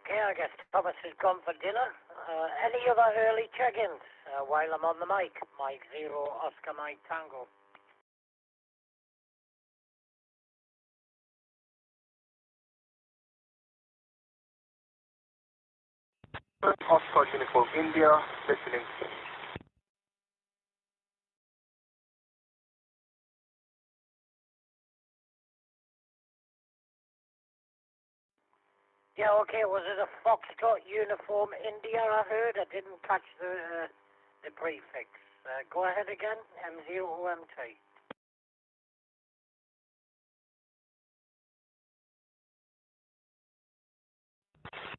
Okay, I guess Thomas has gone for dinner. Any other early check-ins while I'm on the mic? Mike Zero, Oscar Mike Tango. Oscar Uniform India, listening. Yeah, okay, was it a Foxtrot Uniform India I heard? I didn't catch the prefix. Go ahead again, M0MT.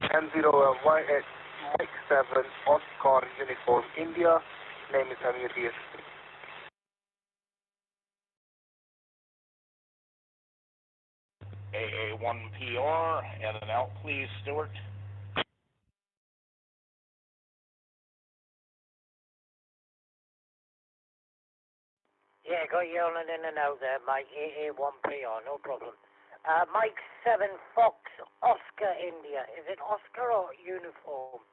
M0YH Mike 7 Oscar Uniform India, name is Amir DS. AA1PR, and an out please, Stuart. Yeah, got you on in and out there, Mike AA1PR, no problem. Mike 7 Fox Oscar India. Is it Oscar or Uniform?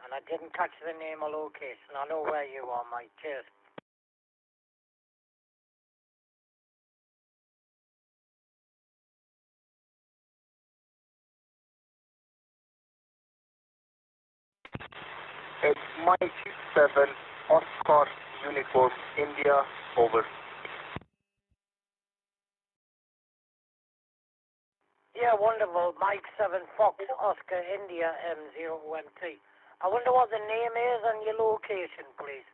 And I didn't catch the name or location. I know where you are, Mike. Cheers. It's Mike 7 Oscar Uniform India, over. Yeah, wonderful. Mike 7 Fox Oscar India M0MT. I wonder what the name is and your location, please.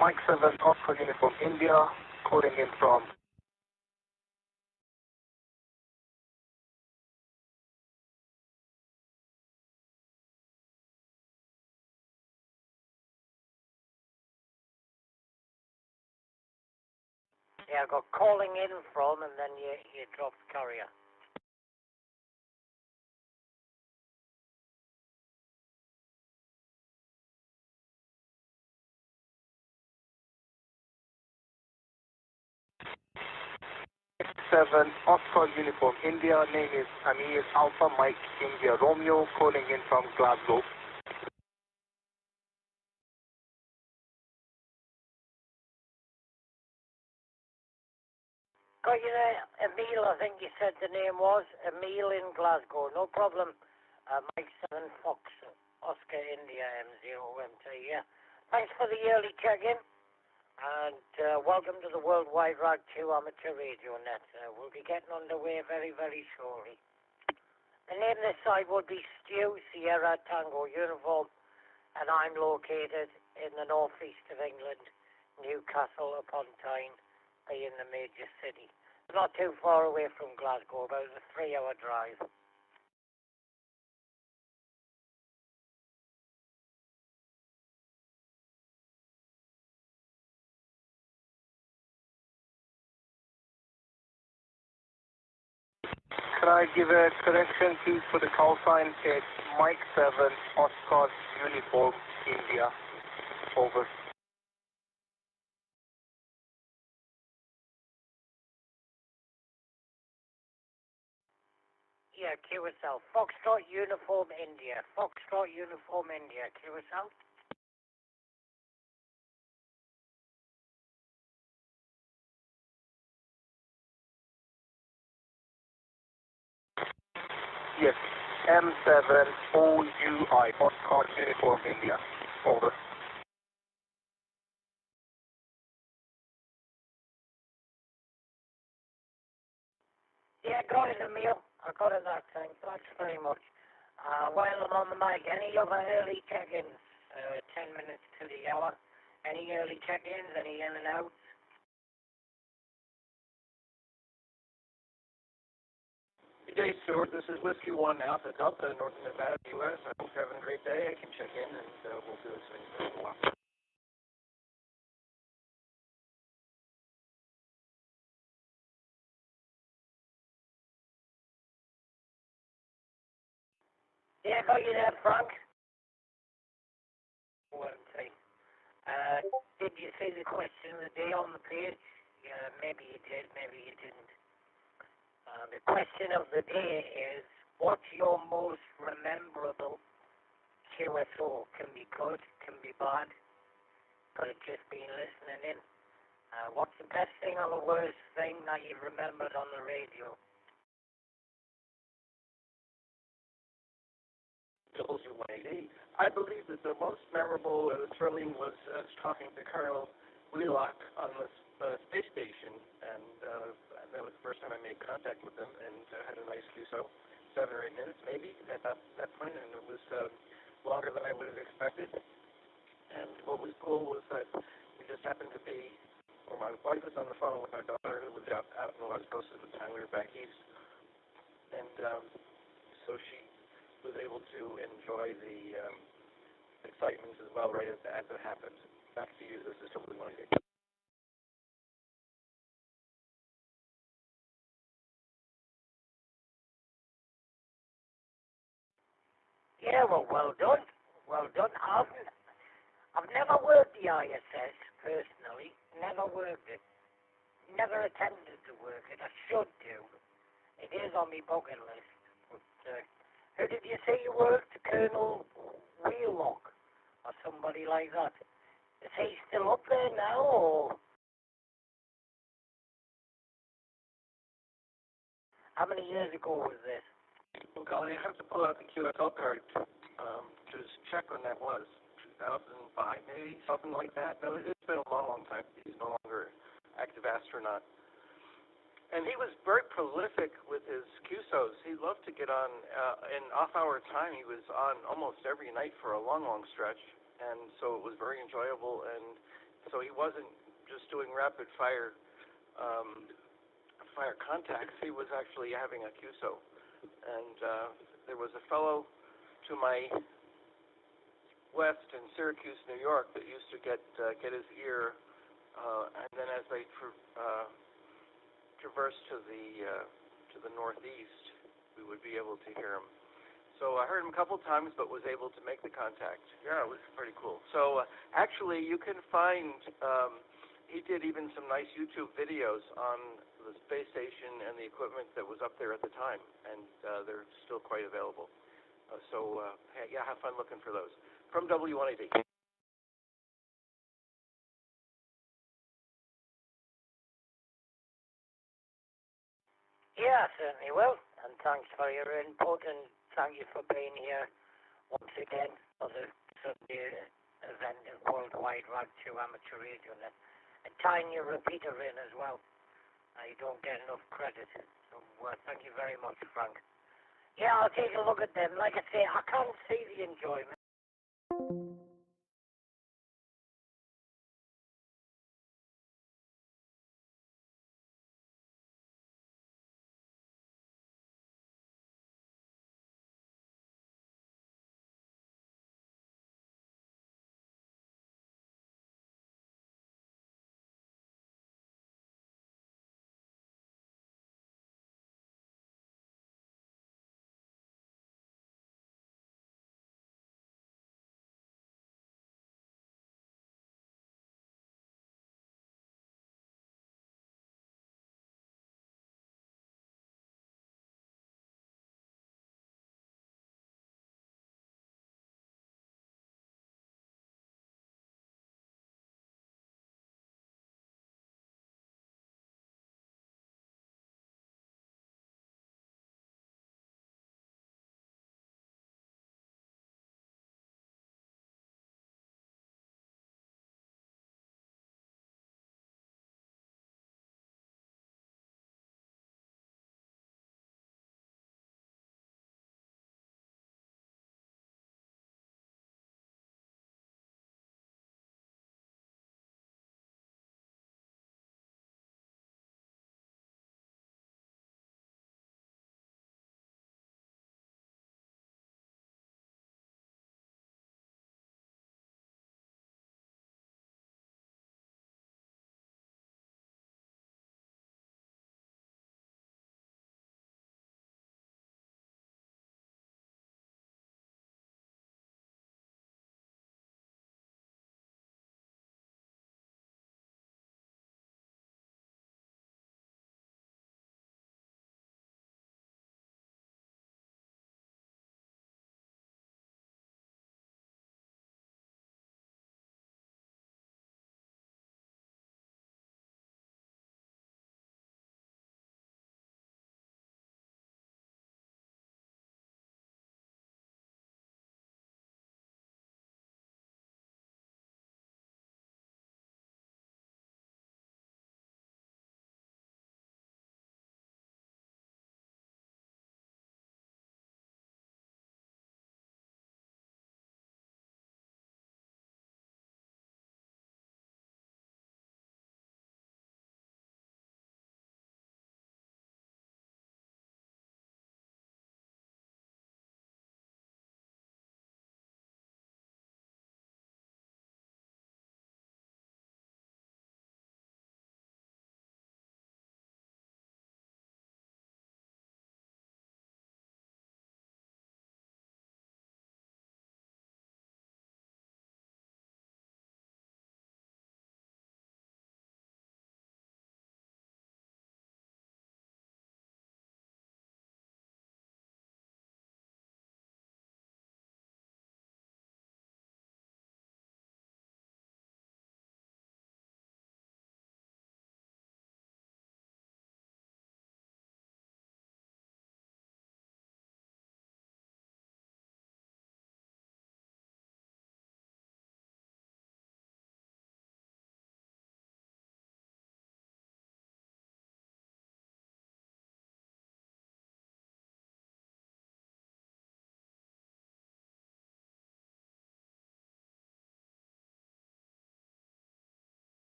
Mike 7 Oscar Uniform India, calling in from Yeah, I got calling in from and then you dropped carrier. Mike 7 Oscar Uniform India, name is Amir Alpha Mike India Romeo, calling in from Glasgow. Got you there, Emil, I think you said the name was. Emil in Glasgow, no problem. Mike 7 Fox Oscar India M0MT, yeah. Thanks for the early check-in. And welcome to the Worldwide Rag 2 Amateur Radio Net. We'll be getting underway very, very shortly. The name of this site would be Stew Sierra Tango Uniform, and I'm located in the northeast of England, Newcastle upon Tyne, being the major city. Not too far away from Glasgow, about a 3-hour drive. Can I give a correction please for the call sign? It's Mike 7 Oscar Uniform India, over. Yeah, QSL. Foxtrot Uniform India. Foxtrot Uniform India. QSL. Yes, M7OUI Oscar Uniform India, over. Yeah, got it, Emil. I got it that time. Thanks very much. While I'm on the mic, any other early check-ins? 10 minutes to the hour. Any early check-ins? Any in and out? Good day, Stuart. This is Whiskey 1 Alpha Delta, North Nevada, U.S. I hope you're having a great day. I can check in, and we'll do this thing for a while. Yeah, got you there, Frank. OMT. did you see the question of the day on the page? Yeah, maybe you did, maybe you didn't. The question of the day is, what's your most memorable QSO? Can be good, can be bad. Could have just been listening in. What's the best thing or the worst thing that you've remembered on the radio? W180. I believe that the most memorable thrilling was talking to Colonel Wheelock on the space station, and that was the first time I made contact with him, and had a nice QSO, 7 or 8 minutes maybe at that point, and it was longer than I would have expected. And what was cool was that we just happened to be, or my wife was on the phone with our daughter who was out in the West Coast at the time. We were back east, and so she was able to enjoy the excitement as well right as it happened. Back to you. This is W180. Yeah, well done. Well done. I've never worked the ISS personally. Never worked it. Never attempted to work it. I should do. It is on my bucket list. But who did you say you worked? Colonel Wheelock or somebody like that? Is he still up there now, or how many years ago was this? Well, golly, I have to pull out the QSL card to check when that was. 2005, maybe, something like that. No, it's been a long time. He's no longer active astronaut. And he was very prolific with his QSOs. He loved to get on in off-hour time. He was on almost every night for a long stretch, and so it was very enjoyable. And so he wasn't just doing rapid fire contacts. He was actually having a QSO. And there was a fellow to my west in Syracuse, New York, that used to get his ear, and then as they traversed to the northeast, we would be able to hear him. So I heard him a couple times, but was able to make the contact. Yeah, it was pretty cool. So actually, you can find. He did even some nice YouTube videos on the space station and the equipment that was up there at the time, and they're still quite available. Yeah, have fun looking for those. From W180. Yeah, certainly will. And thanks for your input, and thank you for being here once again for the Sunday event of Worldwide Rag 2 Amateur Radio Net. And tying your repeater in as well. You don't get enough credit. So thank you very much, Frank. Yeah, I'll take a look at them. Like I say, I can't see the enjoyment.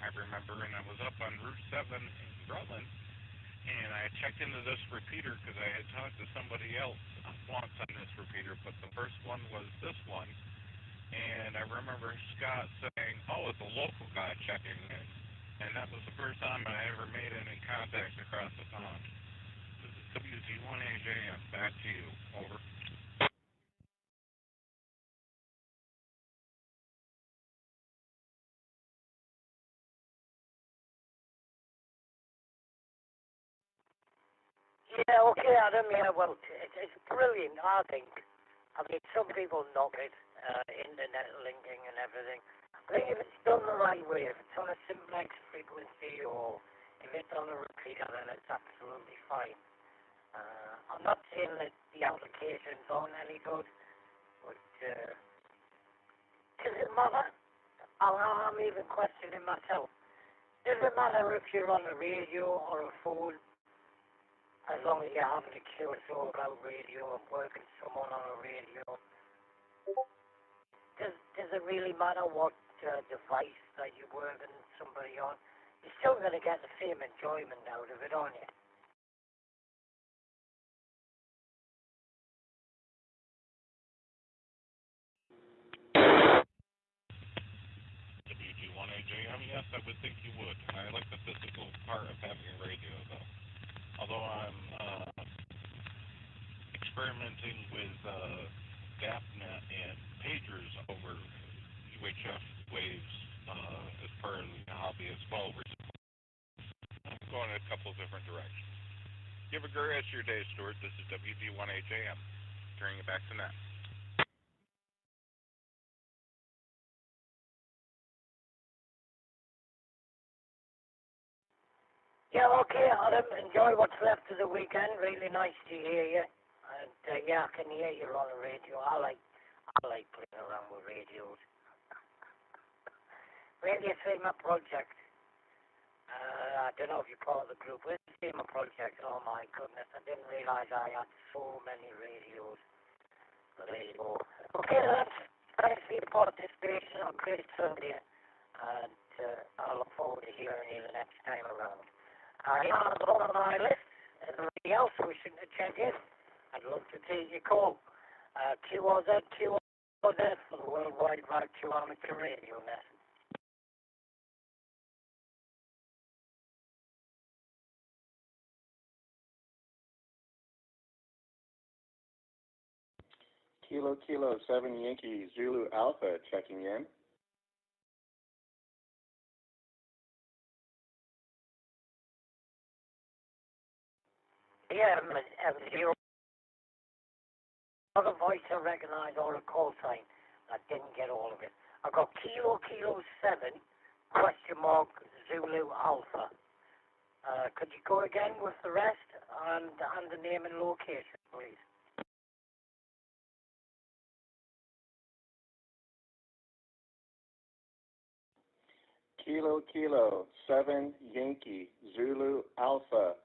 I remember, and I was up on Route 7 in Rutland, and I checked into this repeater because I had talked to somebody else once on this repeater, but the first one was this one, and I remember Scott saying, oh, it's a local guy checking in, and that was the first time I ever made any contact across the pond. This is WZ1AJM, back to you, over. Yeah, okay, Adam. Yeah, well, it's brilliant, I think. I mean, some people knock it, internet linking and everything. I think if it's done the right way, if it's on a simplex frequency or if it's on a repeater, then it's absolutely fine. I'm not saying that the applications aren't any good, but does it matter? I'm even questioning myself. Does it matter if you're on a radio or a phone? As long as you're having a QSO about radio and working someone on a radio, does it really matter what device that you're working somebody on? You're still going to get the same enjoyment out of it, aren't you? WG1AJM, yes, I would think you would. I like the physical part of having a radio, though. Although I'm experimenting with DAPnet and pagers over UHF waves as part of the hobby as well. I'm going in a couple of different directions. You have a great rest of your day, Stuart. This is WG1AJM. Turning it back to net. Yeah, okay, Adam. Enjoy what's left of the weekend. Really nice to hear you. And yeah, I can hear you on the radio. I like playing around with radios. Radio Thema Project. I don't know if you're part of the group. Radio Thema Project. Oh my goodness, I didn't realise I had so many radios. There you go. Okay, thanks for your participation on Great Sunday. And I look forward to hearing you the next time around. Yeah, that's all on my list. Anybody else wishing to check in? I'd love to take your call. QRZ for the Worldwide Virtual Amateur Radio Net. Kilo 7 Yankee Zulu Alpha checking in. Yeah, zero. Not a voice I recognise or a call sign. I didn't get all of it. I got Kilo 7 Zulu Alpha. Could you go again with the rest and the name and location, please? Kilo 7 Yankee Zulu Alpha.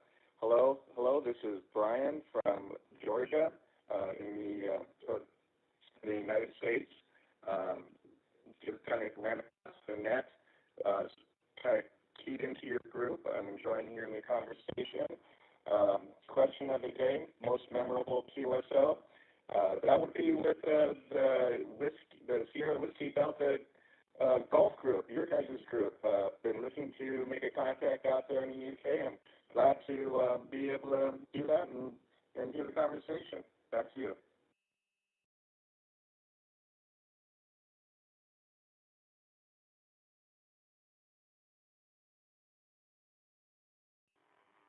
Hello, this is Brian from Georgia in the United States. Just kind of ran across the net, kind of keyed into your group. I'm enjoying hearing the conversation. Question of the day, most memorable QSO. That would be with the Sierra Whiskey Delta golf group, your guys' group. Been looking to make a contact out there in the UK. I'm glad to be able to do that and do the conversation. Back to you.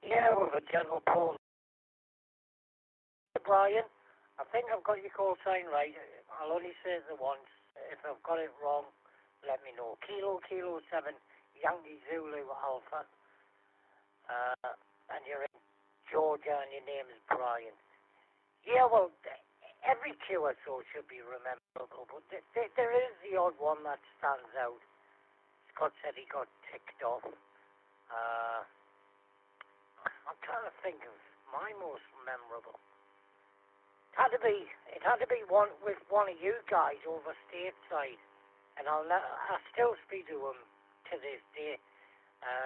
Yeah, with a general call. Brian, I think I've got your call sign right. I'll only say it once. If I've got it wrong, let me know. Kilo 7 Yankee Zulu Alpha. And you're in Georgia and your name is Brian. Yeah, well, every QSO should be rememberable, but there is the odd one that stands out. Scott said he got ticked off. I'm trying to think of my most memorable. It had to be one with one of you guys over stateside, and I still speak to him to this day.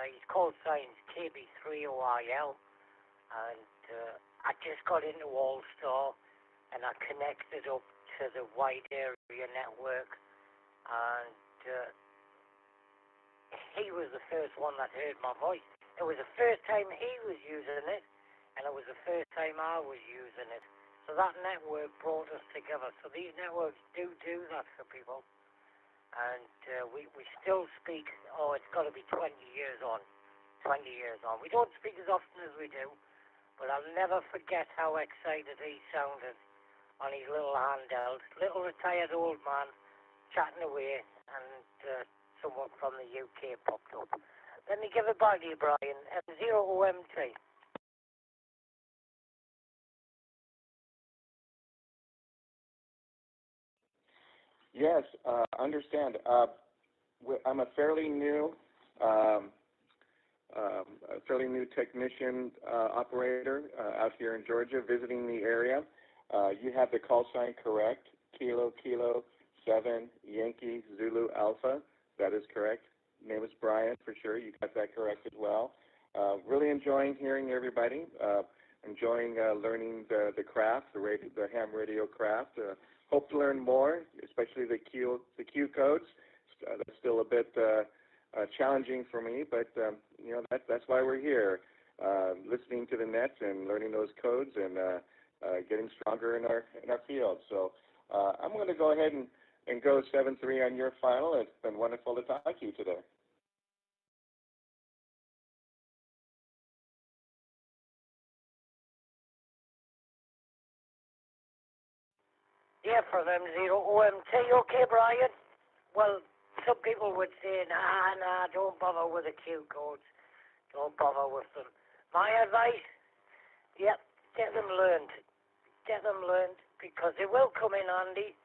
His call sign's KB3OIL, and I just got into All-Star, and I connected up to the wide area network, and he was the first one that heard my voice. It was the first time he was using it, and it was the first time I was using it. So that network brought us together. So these networks do that for people. And we still speak, it's got to be 20 years on. 20 years on. We don't speak as often as we do, but I'll never forget how excited he sounded on his little handheld. Little retired old man chatting away, and someone from the UK popped up. Let me give it back to you, Brian. M0OMT. Yes, understand. I'm a fairly new technician operator out here in Georgia, visiting the area. You have the call sign correct. Kilo 7 Yankee Zulu Alpha. That is correct. Name is Brian, for sure. You got that correct as well. Really enjoying hearing everybody. Enjoying learning the craft, the ham radio craft. Hope to learn more, especially the Q codes. That's still a bit challenging for me, but that's why we're here, listening to the net and learning those codes and getting stronger in our field. So I'm going to go ahead and go 7-3 on your final. It's been wonderful to talk to you today. Yeah, from M0OMT. Okay, Brian? Well, some people would say, nah, don't bother with the Q codes. Don't bother with them. My advice, get them learned. Get them learned, because they will come in handy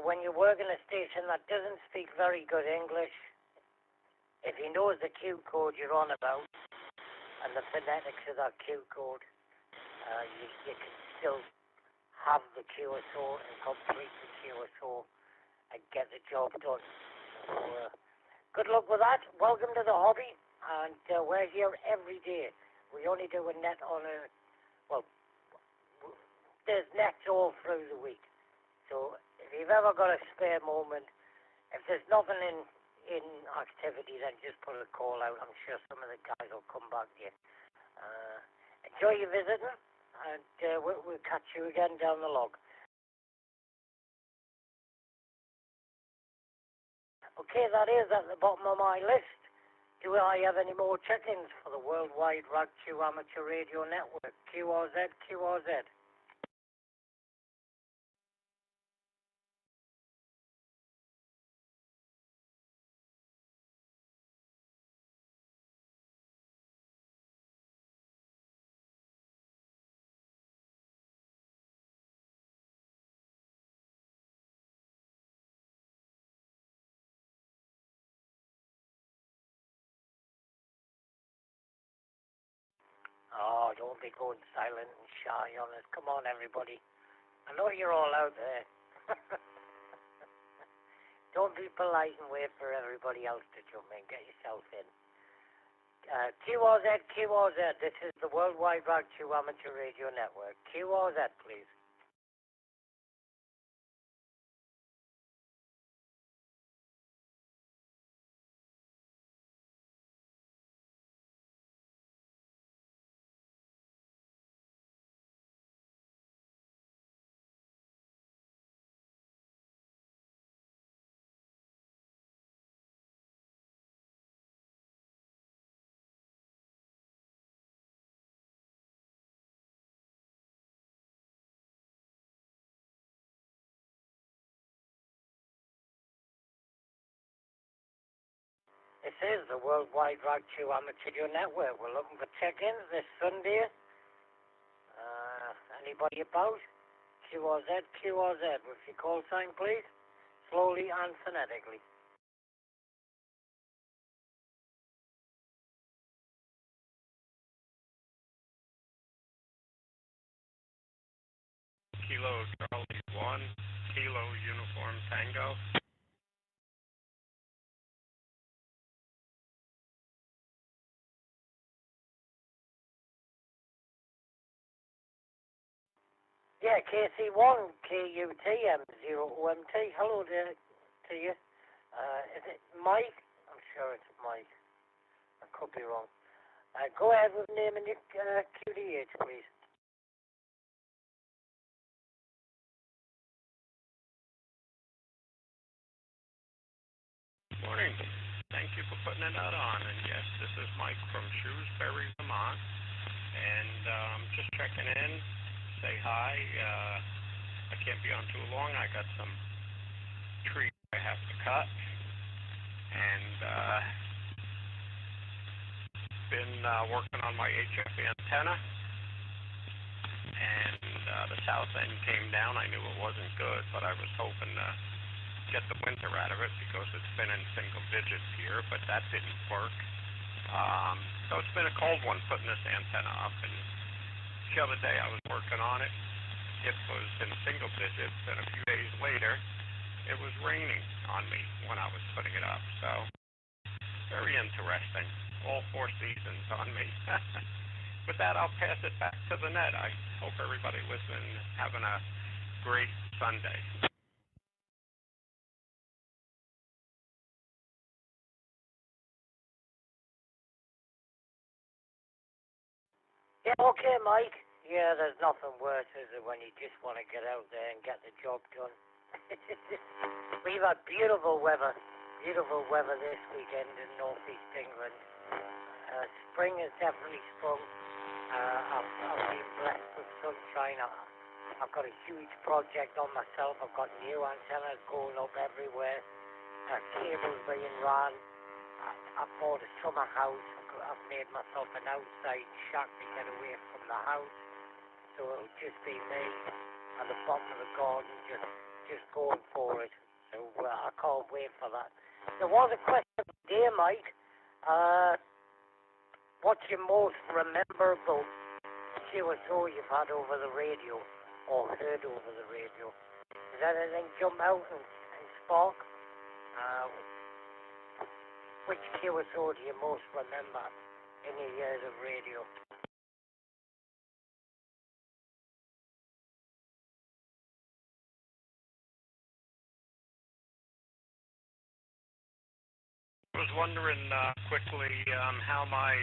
when you work in a station that doesn't speak very good English. If he knows the Q code you're on about and the phonetics of that Q code, you can still have the QSO and complete the QSO and get the job done. So, good luck with that. Welcome to the hobby, and we're here every day. We only do a net on there's nets all through the week. So if you've ever got a spare moment, if there's nothing in activity, then just put a call out. I'm sure some of the guys will come back to you. Enjoy your visiting, and we'll catch you again down the log. Okay, that is at the bottom of my list. Do I have any more check-ins for the Worldwide Rag Chew Amateur Radio Network? QRZ, QRZ. Oh, don't be going silent and shy on us. Come on, everybody. I know you're all out there. Don't be polite and wait for everybody else to jump in. Get yourself in. QRZ, QRZ. This is the Worldwide Rag Chew Amateur Radio Network. QRZ, please. This is the Worldwide Rag Chew Amateur Radio Network. We're looking for check-ins this Sunday. Anybody about? QRZ, QRZ. With your call sign, please. Slowly and phonetically. Kilo Charlie 1, Kilo Uniform Tango. Yeah, KC1, KUTM0OMT. Hello there to you. Is it Mike? I'm sure it's Mike. I could be wrong. Go ahead with name and your QDH, please. Morning. Thank you for putting it out on. And yes, this is Mike from Shrewsbury, Vermont. And just checking in, say hi. I can't be on too long. I got some trees I have to cut. And been working on my HF antenna. And the south end came down. I knew it wasn't good, but I was hoping to get the winter out of it because it's been in single digits here, but that didn't work. So it's been a cold one putting this antenna up, and the other day I was working on it. It was in single digits, and a few days later it was raining on me when I was putting it up. So very interesting. All four seasons on me. With that, I'll pass it back to the net. I hope everybody listening is having a great Sunday. Yeah, okay, Mike. Yeah, there's nothing worse, is it, when you just want to get out there and get the job done. We've had beautiful weather this weekend in northeast England. Spring has definitely sprung. I've been blessed with sunshine. I've got a huge project on myself. I've got new antennas going up everywhere. Cables being run. I bought a summer house. I've made myself an outside shack to get away from the house. So it'll just be me at the bottom of the garden just going for it. So I can't wait for that. There was a question of the day, Mike. What's your most memorable QSO you've had over the radio or heard over the radio? Does anything jump out and spark? Which QSO do you most remember in your years of radio? I was wondering quickly how my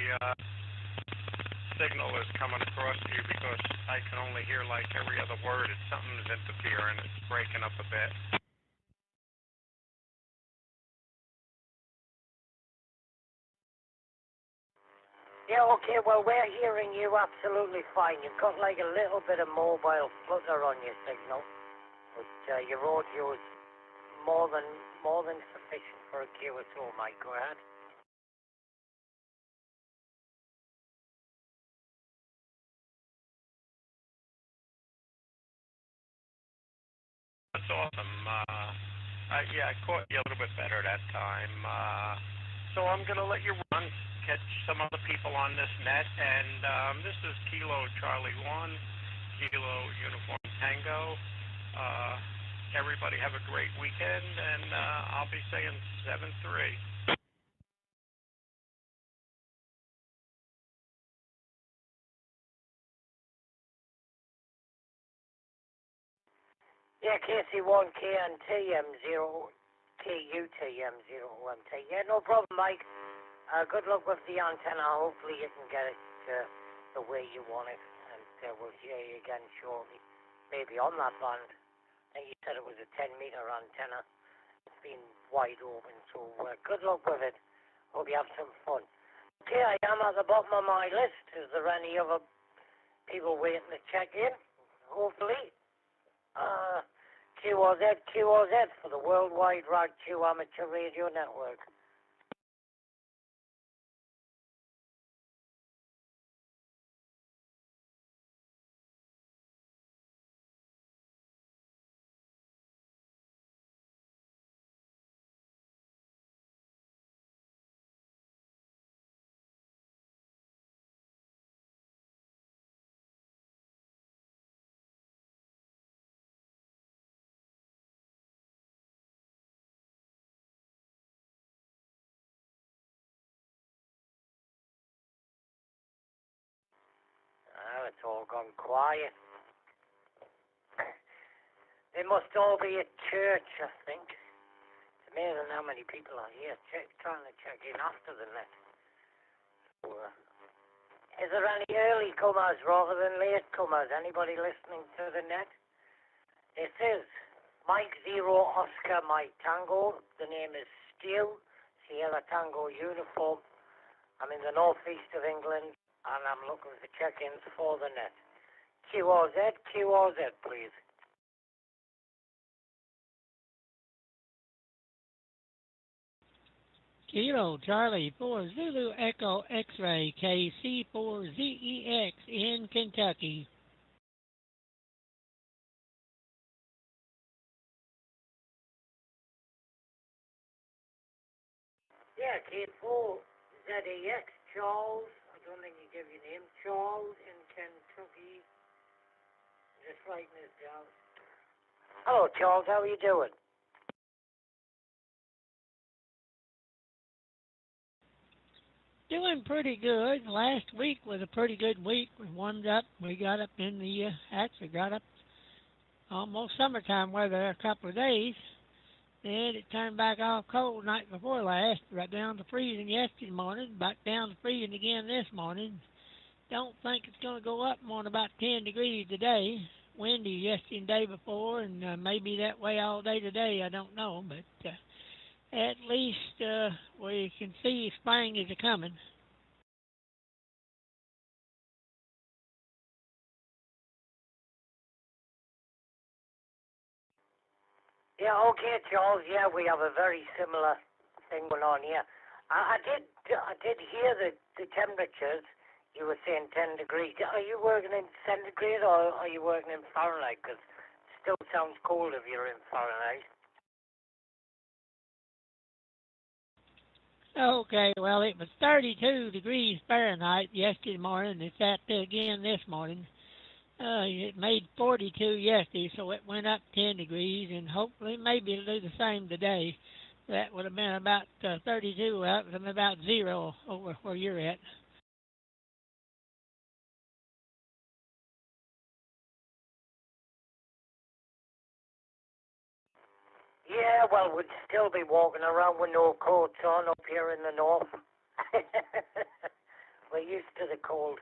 signal is coming across to you because I can only hear like every other word. It's something's interfering. It's breaking up a bit. Yeah, okay, well, we're hearing you absolutely fine. You've got like a little bit of mobile flutter on your signal, but your audio is more than sufficient for a QSO, Mike. Go ahead. That's awesome. I caught you a little bit better that time. So I'm going to let you run, catch some other people on this net. And this is Kilo Charlie 1, Kilo Uniform Tango. Everybody have a great weekend, and I'll be saying 7-3. Yeah, KC1, KNTM0, KUTM0MT. Yeah, no problem, Mike. Good luck with the antenna. Hopefully you can get it the way you want it, and we'll hear you again shortly. Maybe on that band. I think you said it was a 10-meter antenna. It's been wide open, so good luck with it. Hope you have some fun. Okay, I am at the bottom of my list. Is there any other people waiting to check in? Hopefully. QRZ for the Worldwide Rag 2 Amateur Radio Network. It's all gone quiet. They must all be at church, I think. It's amazing how many people are here trying to check in after the net. So, is there any early comers rather than late comers? Anybody listening to the net? This is Mike Zero Oscar Mike Tango. The name is Stu, Sierra Tango uniform. I'm in the northeast of England and I'm looking for check-ins for the net. QRZ, please. Kilo Charlie 4 Zulu Echo X-Ray KC4ZEX in Kentucky. Yeah, K4ZEX, Charles. I don't think you give your name. Charles in Kentucky. Just writing this down. Hello, Charles. How are you doing? Doing pretty good. Last week was a pretty good week. We warmed up. We got up in the, actually got up almost summertime weather a couple of days. Then it turned back off cold night before last, right down to freezing yesterday morning, back down to freezing again this morning. Don't think it's going to go up more than about 10 degrees today. Windy yesterday and day before, and maybe that way all day today, I don't know, but at least we can see spring is a-coming. Yeah, okay, Charles. Yeah, we have a very similar thing going on here. I did hear the temperatures. You were saying 10 degrees. Are you working in centigrade or are you working in Fahrenheit? Because it still sounds cold if you're in Fahrenheit. Okay, well, it was 32 degrees Fahrenheit yesterday morning. It's at again this morning. It made 42 yesterday, so it went up 10 degrees, and hopefully maybe it'll do the same today. That would have been about 32 up from about 0 over where you're at. Yeah, well, we'd still be walking around with no coats on up here in the north. We're used to the cold.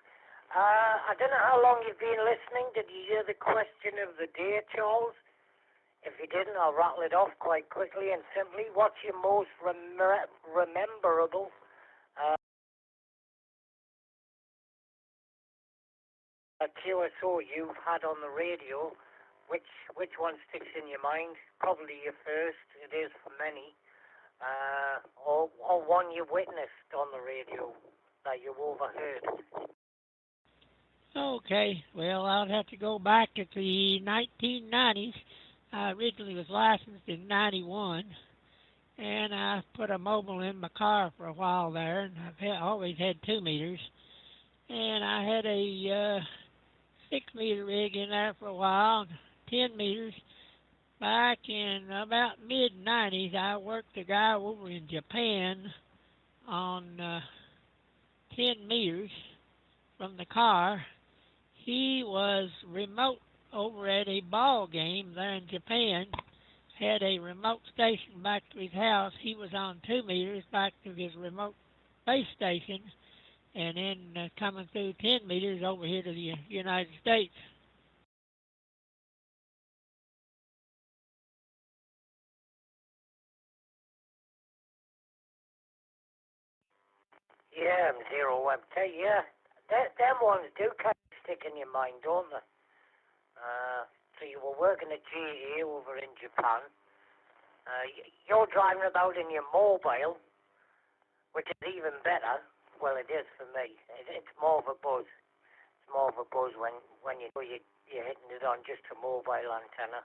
I don't know how long you've been listening. Did you hear the question of the day, Charles? If you didn't, I'll rattle it off quite quickly and simply. What's your most rememberable QSO you've had on the radio? Which one sticks in your mind? Probably your first. It is for many. Or one you witnessed on the radio that you overheard. Okay, well, I'll have to go back to the 1990s. I originally was licensed in 91, and I put a mobile in my car for a while there, and I've always had 2 meters. And I had a 6-meter rig in there for a while, 10 meters. Back in about mid-90s, I worked a guy over in Japan on 10 meters from the car. He was remote over at a ball game there in Japan, had a remote station back to his house. He was on 2 meters back to his remote base station, and then coming through 10 meters over here to the United States. Yeah, Zero MT, yeah. Them ones do kind of stick in your mind, don't they? So you were working at GE over in Japan. You're driving about in your mobile, which is even better. Well, it is for me. It's more of a buzz. It's more of a buzz when you're hitting it on just a mobile antenna.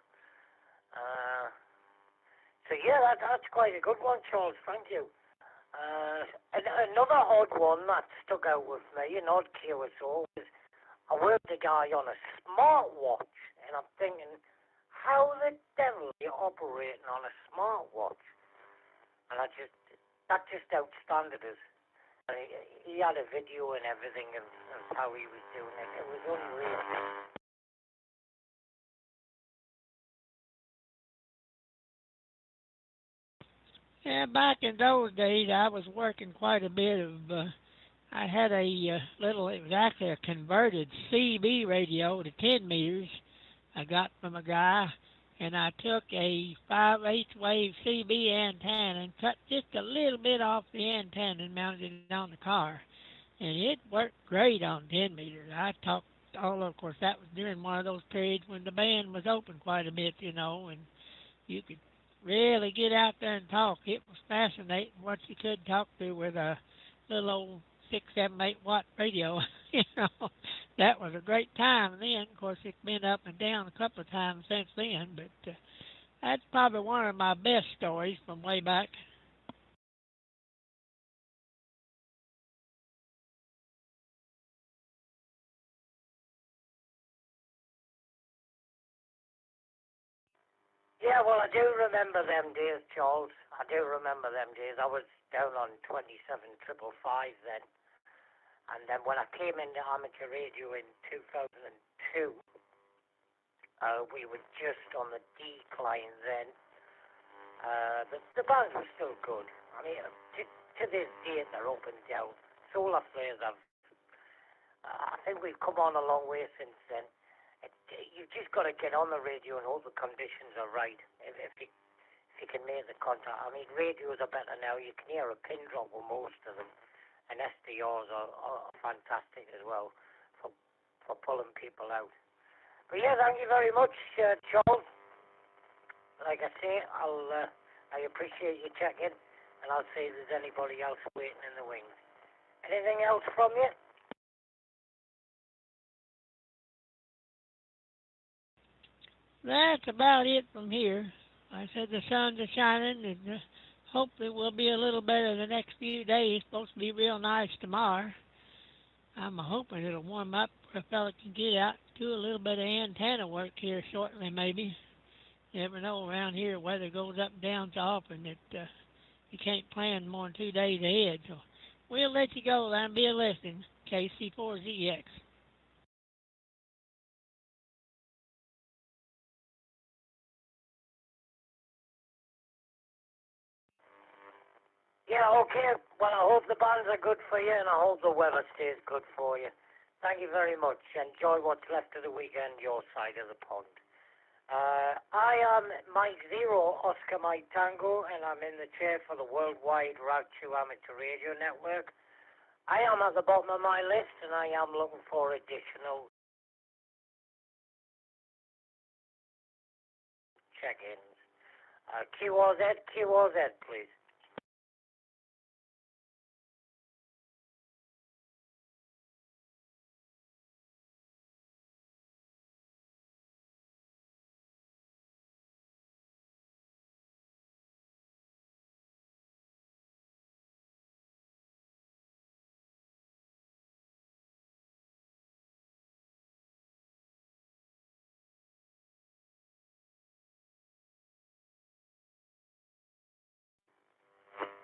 So yeah, that's quite a good one, Charles. Thank you. Another odd one that stuck out with me, an odd QSO, was I worked a guy on a smartwatch, and I'm thinking, how the devil are you operating on a smartwatch? And that just outstanded us. And he had a video and everything of how he was doing it. It was unreal. Yeah, back in those days, I was working quite a bit of. I had a little. It was actually a converted CB radio to 10 meters. I got from a guy, and I took a 5/8 wave CB antenna and cut just a little bit off the antenna and mounted it on the car, and it worked great on 10 meters. I talked all. Of course, that was during one of those periods when the band was open quite a bit, and you could really get out there and talk. It was fascinating what you could talk to with a little old 6, 7, 8 watt radio. That was a great time then. Of course, it's been up and down a couple of times since then, but that's probably one of my best stories from way back. Yeah, well, I do remember them days, Charles. I do remember them days. I was down on 27,555 then. And then when I came into amateur radio in 2002, we were just on the decline then. The bands were still good. I mean, to this day, they're up and down. Solar Flares have, I think we've come on a long way since then. You've just got to get on the radio and hope the conditions are right. If you can make the contact. I mean, radios are better now. You can hear a pin drop with most of them. And SDRs are fantastic as well for pulling people out. But yeah, thank you very much, Charles. Like I say, I appreciate you checking, and I'll see if there's anybody else waiting in the wings. Anything else from you? That's about it from here. I said the sun's a shining, and hopefully we'll be a little better the next few days. It's supposed to be real nice tomorrow. I'm hoping it'll warm up where a fella can get out and do a little bit of antenna work here shortly, maybe. You never know, around here weather goes up and down so often that you can't plan more than 2 days ahead. So we'll let you go then. Be a listening. KC4ZX. Yeah, okay. Well, I hope the bands are good for you, and I hope the weather stays good for you. Thank you very much. Enjoy what's left of the weekend, your side of the pond. I am Mike Zero, Oscar Mike Tango, and I'm in the chair for the Worldwide Route 2 Amateur Radio Network. I am at the bottom of my list, and I am looking for additional check-ins. QRZ, please.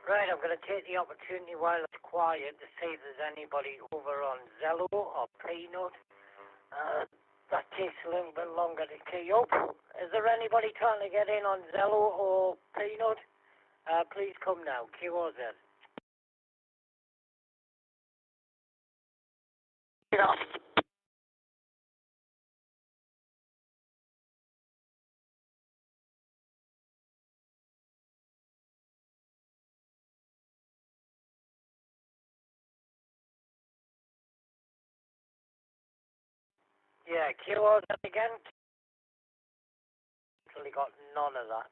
Right, I'm going to take the opportunity while it's quiet to see if there's anybody over on Zello or Peanut. That takes a little bit longer to key up. Is there anybody trying to get in on Zello or Peanut? Please come now. QRZ. Yeah. Yeah, QRZ again. Actually got none of that.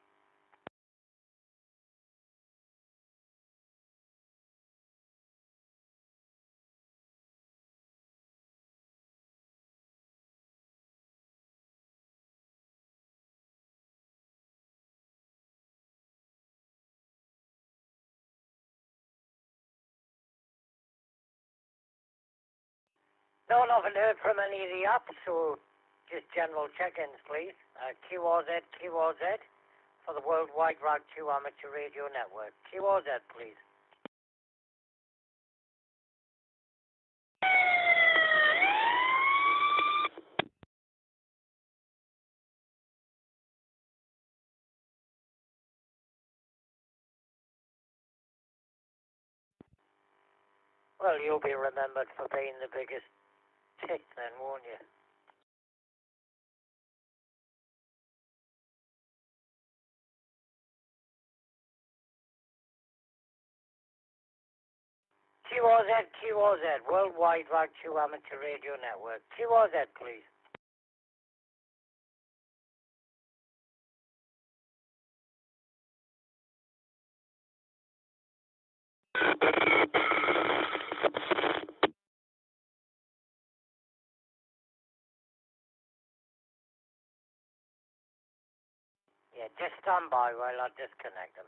No, nothing heard from any of the apps, so just general check-ins, please. QRZ for the Worldwide Route 2 Amateur Radio Network. QRZ, please. Well, you'll be remembered for being the biggest tit then, won't you? QRZ, QRZ, Worldwide Rag 2 Amateur Radio Network. QRZ, please. Yeah, just stand by while I disconnect them.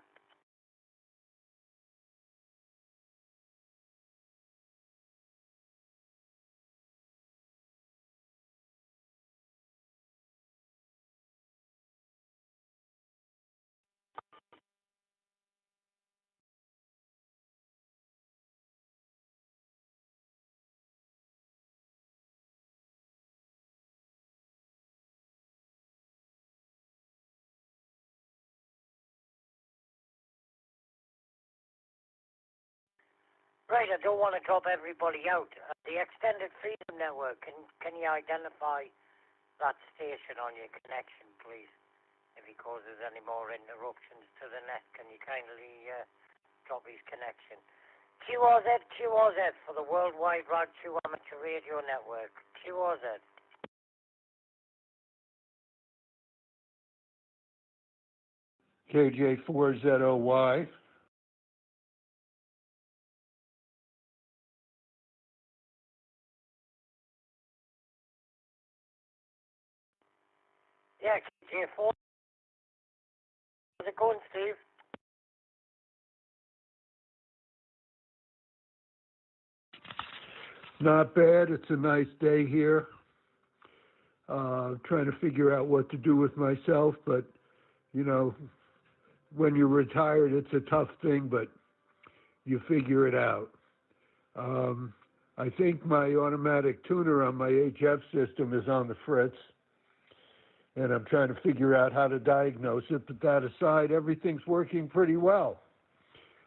Right, I don't want to drop everybody out. The Extended Freedom Network, can you identify that station on your connection, please? If he causes any more interruptions to the net, can you kindly drop his connection? QRZ, QRZ for the Worldwide Rag 2 Amateur Radio Network. QRZ. KJ4ZOY. Yeah, KJ4. How's it going, Steve? Not bad. It's a nice day here. Trying to figure out what to do with myself, but, you know, when you're retired, it's a tough thing, but you figure it out. I think my automatic tuner on my HF system is on the fritz, and I'm trying to figure out how to diagnose it, but that aside, everything's working pretty well.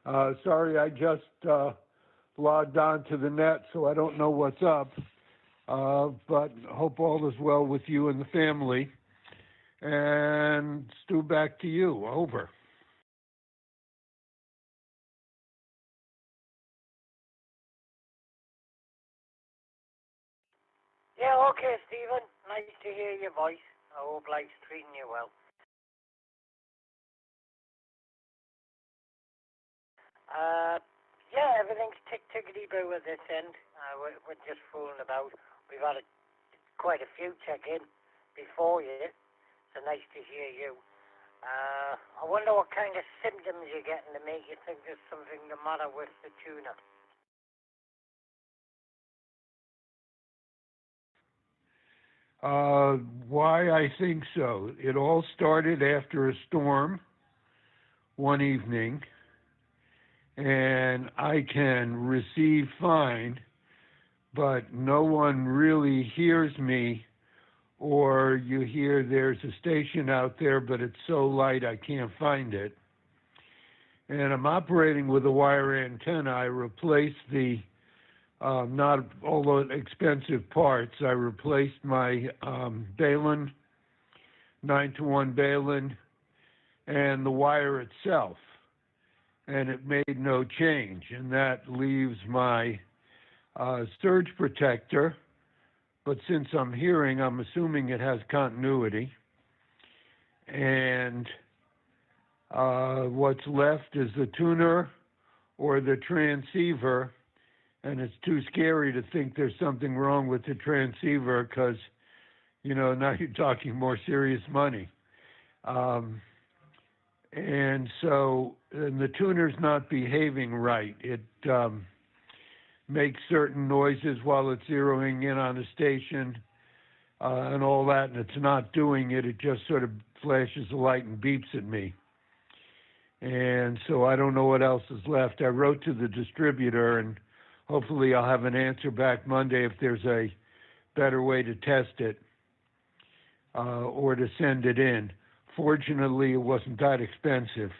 Sorry, I just logged on to the net, so I don't know what's up, but hope all is well with you and the family. And Stu, back to you. Over. Yeah, okay, Stephen. Nice to hear your voice. I hope life's treating you well. Yeah, everything's tickety-boo at this end. We're just fooling about. We've had quite a few check-in before you, so nice to hear you. I wonder what kind of symptoms you're getting to make you think there's something the matter with the tuner. Why I think so. It all started after a storm one evening, and I can receive fine, but no one really hears me, or you hear there's a station out there, but it's so light I can't find it. And I'm operating with a wire antenna. I replaced the not all the expensive parts. I replaced my Balun, 9-to-1 Balun, and the wire itself. And it made no change. And that leaves my surge protector. But since I'm hearing, I'm assuming it has continuity. And what's left is the tuner or the transceiver. And it's too scary to think there's something wrong with the transceiver because, you know, now you're talking more serious money. And so and the tuner's not behaving right. It makes certain noises while it's zeroing in on a station and all that, and it's not doing it. It just sort of flashes a light and beeps at me. And so I don't know what else is left. I wrote to the distributor, and hopefully I'll have an answer back Monday if there's a better way to test it or to send it in. Fortunately, it wasn't that expensive,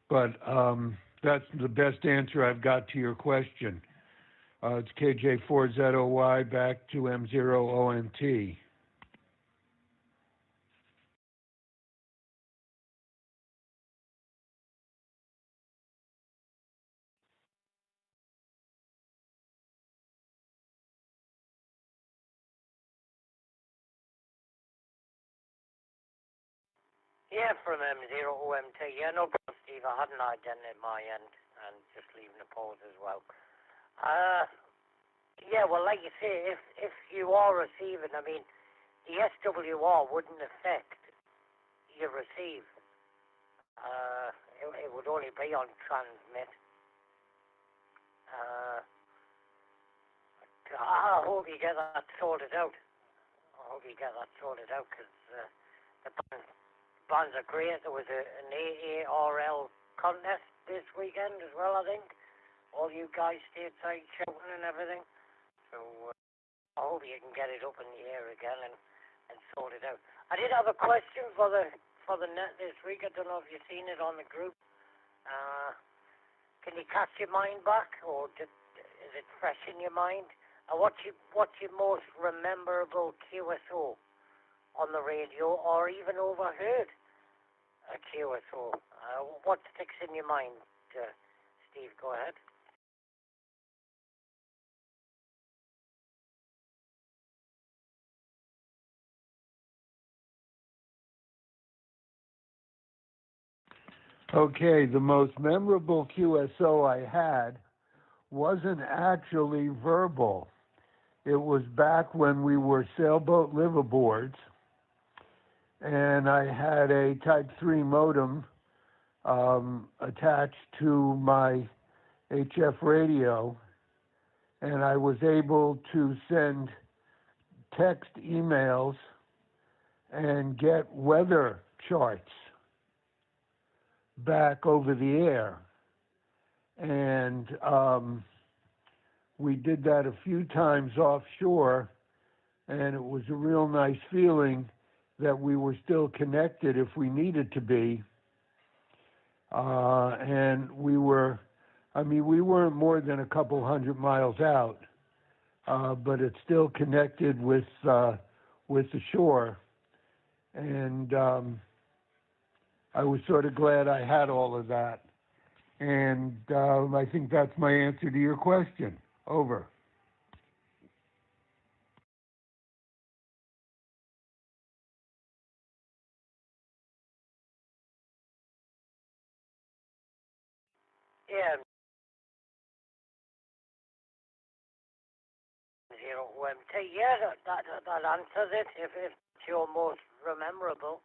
but that's the best answer I've got to your question. It's KJ4ZOY back to M0ONT. Yeah, from M0OMT. Yeah, no problem, Steve. I hadn't identified my end and just leaving a pause as well. Yeah, well, like you say, if you are receiving, I mean, the SWR wouldn't affect your receive. It would only be on transmit. I hope you get that sorted out. Because the bands are great. There was an AARL contest this weekend as well, I think. All you guys stateside shouting and everything. So I hope you can get it up in the air again and sort it out. I did have a question for the net this week. I don't know if you've seen it on the group. Can you cast your mind back, or is it fresh in your mind? What's your most memorable QSO on the radio, or even overheard a QSO? What sticks in your mind, Steve? Go ahead. Okay, the most memorable QSO I had wasn't actually verbal. It was back when we were sailboat liveaboards, and I had a Type 3 modem attached to my HF radio, and I was able to send text emails and get weather charts back over the air. And we did that a few times offshore, and it was a real nice feeling that we were still connected if we needed to be. And we weren't more than a couple 100 miles out, but it still connected with the shore. And I was sort of glad I had all of that. And I think that's my answer to your question. Over. Yeah. 0OMT. Yeah, that answers it. If it's your most memorable,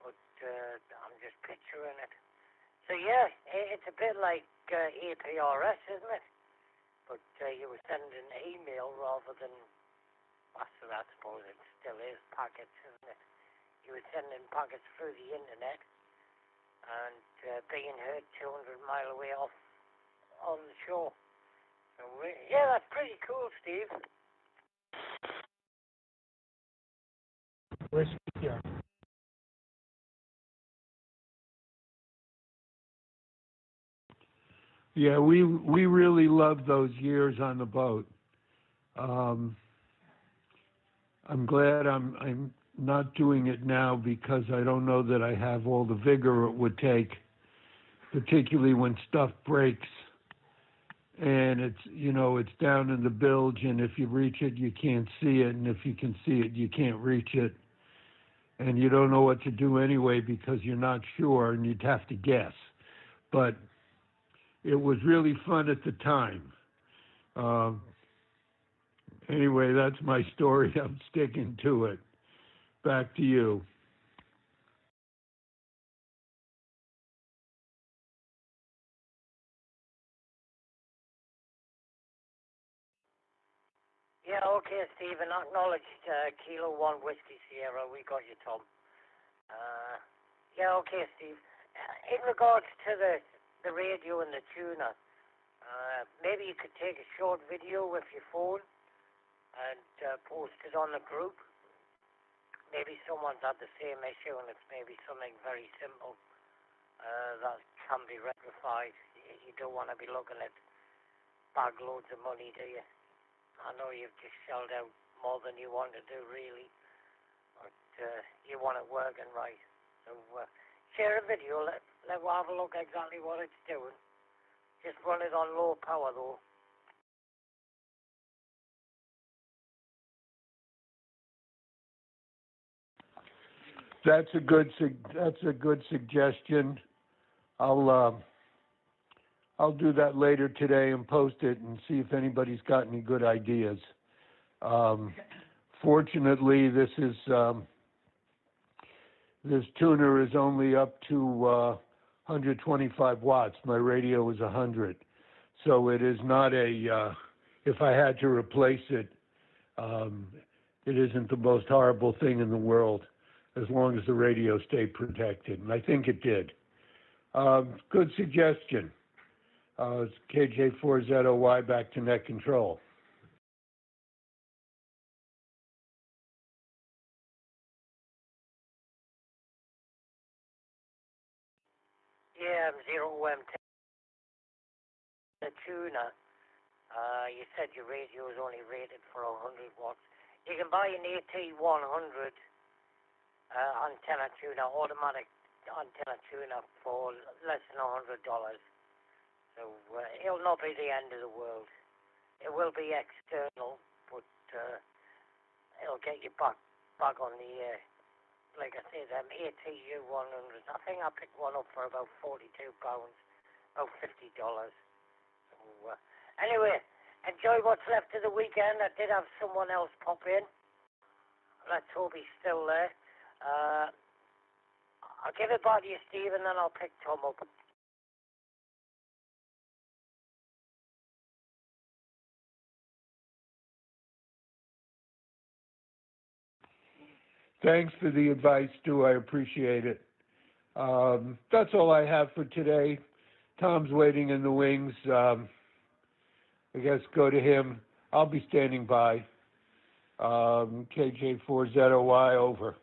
but I'm just picturing it. So yeah, it's a bit like APRS, isn't it? But you were sending an email rather than, I suppose it still is packets, isn't it? You were sending packets through the internet and being heard 200 mile away off on the shore. So yeah, that's pretty cool, Steve. Where's here? Yeah, we really loved those years on the boat. I'm glad I'm not doing it now, because I don't know that I have all the vigor it would take, particularly when stuff breaks and it's down in the bilge, and if you reach it, you can't see it, and if you can see it, you can't reach it, and you don't know what to do anyway because you're not sure, and you'd have to guess. But it was really fun at the time. Anyway, that's my story. I'm sticking to it. Back to you. Yeah, okay, Stephen. Acknowledged Kilo 1 Whiskey Sierra. We got you, Tom. Yeah, okay, Steve. In regards to the radio and the tuner, maybe you could take a short video with your phone and post it on the group. Maybe someone's had the same issue and it's maybe something very simple that can be rectified. You don't want to be looking at bag loads of money, do you? I know you've just shelled out more than you want to do, really, but you want it working right. So share a video, let we have a look exactly what it's doing. Just run it on low power, though. That's a good suggestion. I'll do that later today and post it and see if anybody's got any good ideas. Fortunately, this tuner is only up to 125 watts. My radio is 100, so it is not a. If I had to replace it, it isn't the most horrible thing in the world, as long as the radio stayed protected, and I think it did. Good suggestion. It's KJ4ZOY back to net control. Yeah, I'm 0M10. The tuner. You said your radio is only rated for 100 watts. You can buy an AT100 antenna tuner, automatic antenna tuner for less than $100. So it'll not be the end of the world. It will be external, but it'll get you back on the air. Like I said, ATU 100. I think I picked one up for about £42, about $50. So anyway, enjoy what's left of the weekend. I did have someone else pop in. Let's hope he's still there. I'll give it back to you, Steve, and then I'll pick Tom up. Thanks for the advice, Stu. I appreciate it. That's all I have for today. Tom's waiting in the wings. I guess go to him. I'll be standing by. KJ4ZOY, over.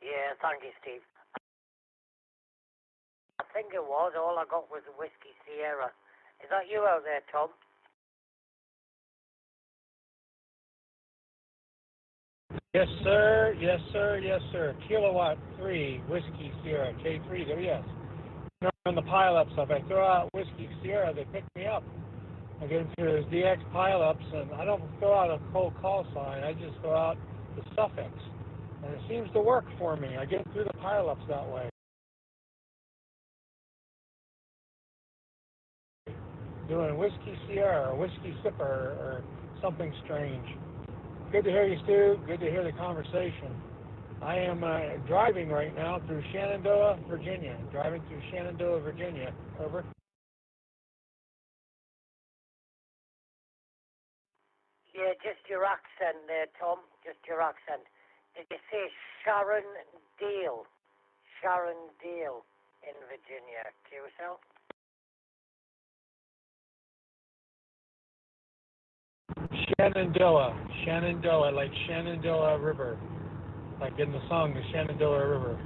Yeah, thank you, Steve. I think it was. All I got was a Whiskey Sierra. Is that you out there, Tom? Yes, sir. Yes, sir. Yes, sir. Kilowatt 3 Whiskey Sierra K3. Yes. On the pileups up, I throw out Whiskey Sierra. They pick me up. I get into those DX pileups, and I don't throw out a cold call sign. I just throw out the suffix, and it seems to work for me. I get through the pileups that way. Doing Whiskey Sierra or Whiskey Sipper or something strange. Good to hear you, Stu. Good to hear the conversation. I am driving right now through Shenandoah, Virginia. Driving through Shenandoah, Virginia. Over. Yeah, just your accent there, Tom. Just your accent. Did you say Sharon Dale? Sharon Dale in Virginia, QSL? Shenandoah, like Shenandoah River, like in the song, the Shenandoah River.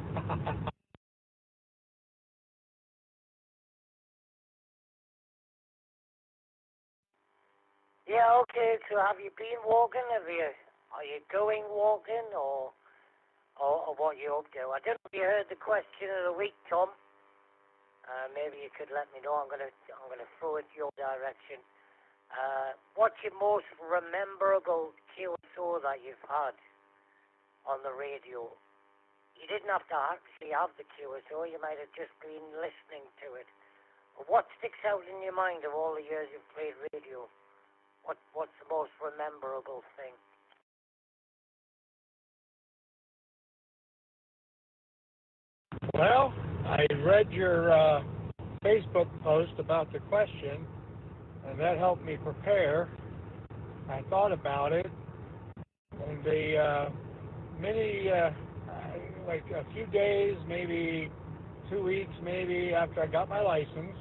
Yeah, okay. So have you been walking? Are you going walking, or what you up to? I don't know if you heard the question of the week, Tom. Maybe you could let me know. I'm gonna throw it your direction. What's your most memorable QSO that you've had on the radio? You didn't have to actually have the QSO, you might have just been listening to it. But what sticks out in your mind of all the years you've played radio? What's the most memorable thing? Well, I read your Facebook post about the question, and that helped me prepare. I thought about it, and like a few days, maybe 2 weeks, maybe after I got my license,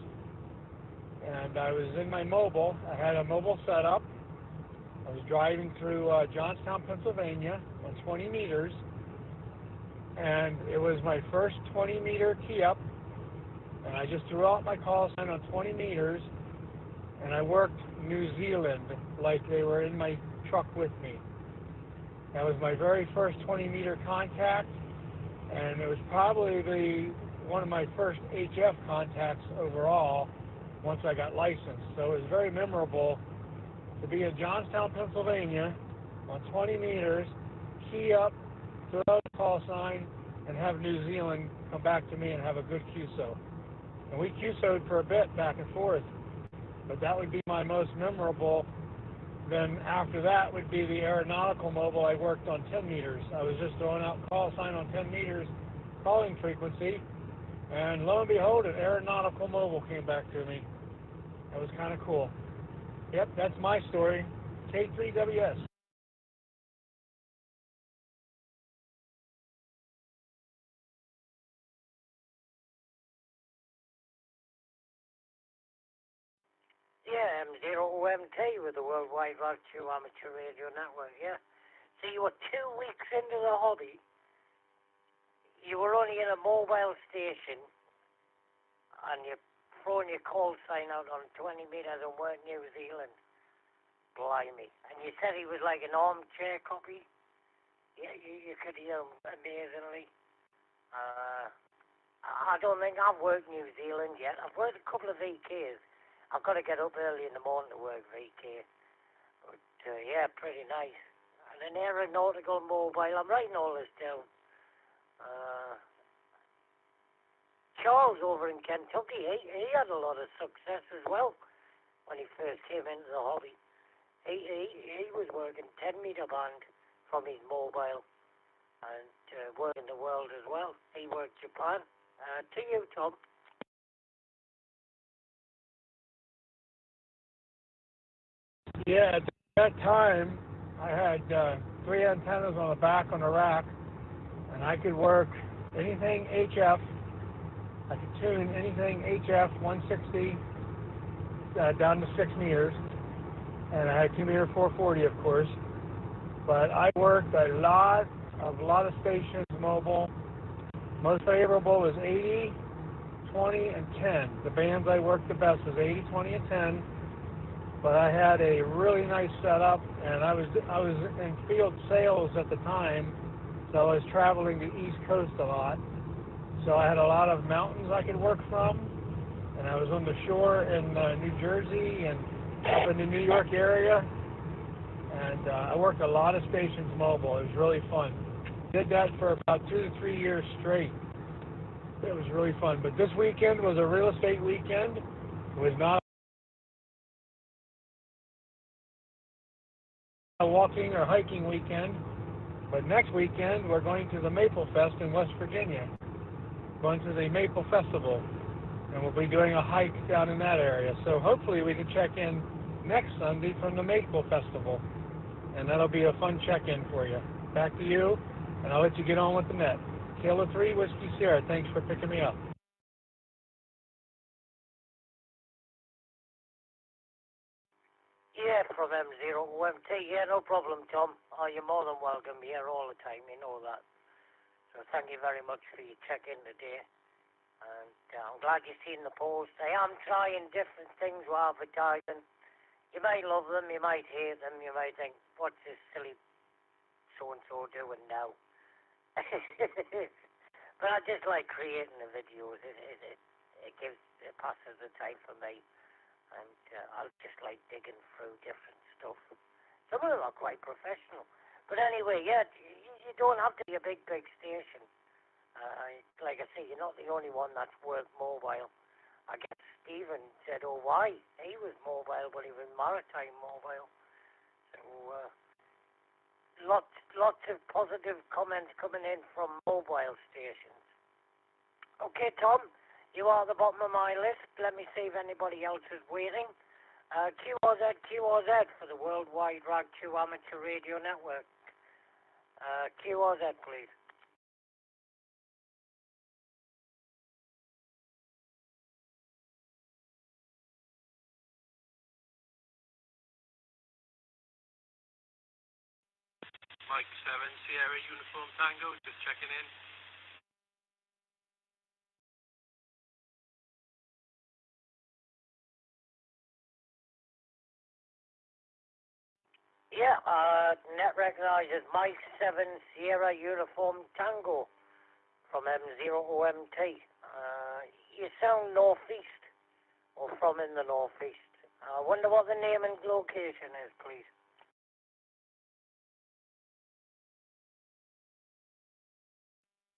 and I was in my mobile. I had a mobile setup. I was driving through Johnstown, Pennsylvania, on 20 meters, and it was my first 20-meter tee-up, and I just threw out my call sign on 20 meters, and I worked New Zealand like they were in my truck with me. That was my very first 20-meter contact, and it was probably one of my first HF contacts overall once I got licensed. So it was very memorable to be in Johnstown, Pennsylvania on 20 meters, key up, throw out the call sign, and have New Zealand come back to me and have a good QSO. And we QSO'd for a bit back and forth, but that would be my most memorable. Then after that would be the aeronautical mobile. I worked on 10 meters. I was just throwing out call sign on 10 meters calling frequency, and lo and behold, an aeronautical mobile came back to me. That was kind of cool. Yep, that's my story. K3WS. Yeah, M0MT with the Worldwide Virtual Amateur Radio Network, yeah. So you were 2 weeks into the hobby. You were only in a mobile station, and you're throwing your call sign out on 20 meters and weren't New Zealand. Blimey. And you said he was like an armchair copy? Yeah, you could hear him amazingly. I don't think I've worked New Zealand yet. I've worked a couple of VKs. I've got to get up early in the morning to work VK. But, yeah, pretty nice. And an aeronautical mobile. I'm writing all this down. Charles over in Kentucky, he had a lot of success as well when he first came into the hobby. He was working 10-meter band from his mobile and working the world as well. He worked Japan. To you, Tom. Yeah, at that time, I had 3 antennas on the back on the rack, and I could work anything HF. I could tune anything HF 160 down to 6 meters, and I had 2-meter 440, of course. But I worked a lot of stations mobile. Most favorable is 80, 20, and 10. The bands I worked the best was 80, 20, and 10. But I had a really nice setup, and I was in field sales at the time, so I was traveling the East Coast a lot. So I had a lot of mountains I could work from, and I was on the shore in New Jersey and up in the New York area, and I worked a lot of stations mobile. It was really fun. Did that for about 2 to 3 years straight. It was really fun. But this weekend was a real estate weekend. It was not a walking or hiking weekend, but next weekend we're going to the Maple Fest in West Virginia. Going to the Maple Festival, and we'll be doing a hike down in that area. So hopefully we can check in next Sunday from the Maple Festival, and that'll be a fun check-in for you. Back to you, and I'll let you get on with the net. Kilo 3 Whiskey Sierra, thanks for picking me up. Yeah, from M0MT. Yeah, no problem, Tom. Oh, you're more than welcome here all the time, you know that. So thank you very much for your check-in today. And I'm glad you've seen the post. I am trying different things with advertising. You might love them, you might hate them, you might think, what's this silly so-and-so doing now? But I just like creating the videos. It passes the time for me. And I just like digging through different stuff. Some of them are quite professional. But anyway, yeah, you don't have to be a big station. Like I say, you're not the only one that's worked mobile. I guess Stephen said, oh, why? He was mobile, but he was maritime mobile. So, lots of positive comments coming in from mobile stations. Okay, Tom, you are at the bottom of my list. Let me see if anybody else is waiting. QRZ for the Worldwide Rag 2 Amateur Radio Network. QRZ, please. Mike 7, Sierra Uniform Tango, just checking in. Yeah, net recognizes Mike 7 Sierra Uniform Tango from M0OMT. You sound northeast, or from in the northeast. I wonder what the name and location is, please.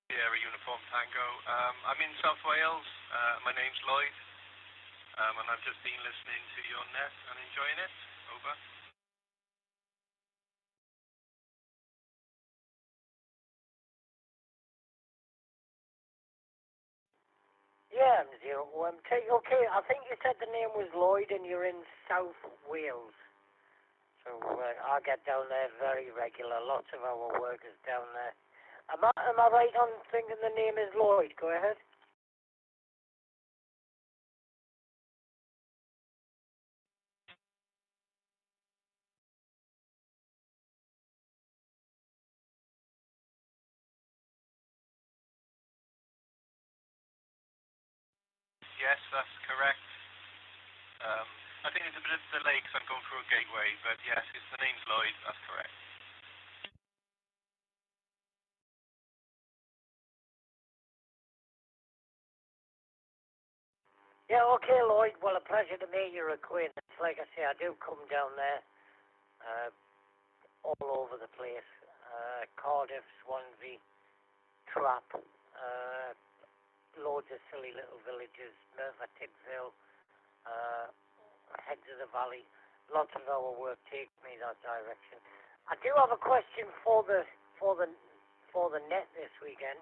Sierra Uniform Tango. I'm in South Wales. My name's Lloyd. And I've just been listening to your net and enjoying it. Over. Yeah, M0OMT. Okay, I think you said the name was Lloyd and you're in South Wales. So I get down there very regular. Lots of our workers down there. Am I right on thinking the name is Lloyd? Go ahead. Yes, that's correct. I think it's a bit of a delay because I'm going through a gateway, but yes, the name's Lloyd. That's correct. Yeah, okay, Lloyd. Well, a pleasure to make your acquaintance. Like I say, I do come down there all over the place. Cardiff, Swansea, Trapp, loads of silly little villages, Merthyr Tydfil, Heads of the Valley. Lots of our work takes me that direction. I do have a question for the net this weekend.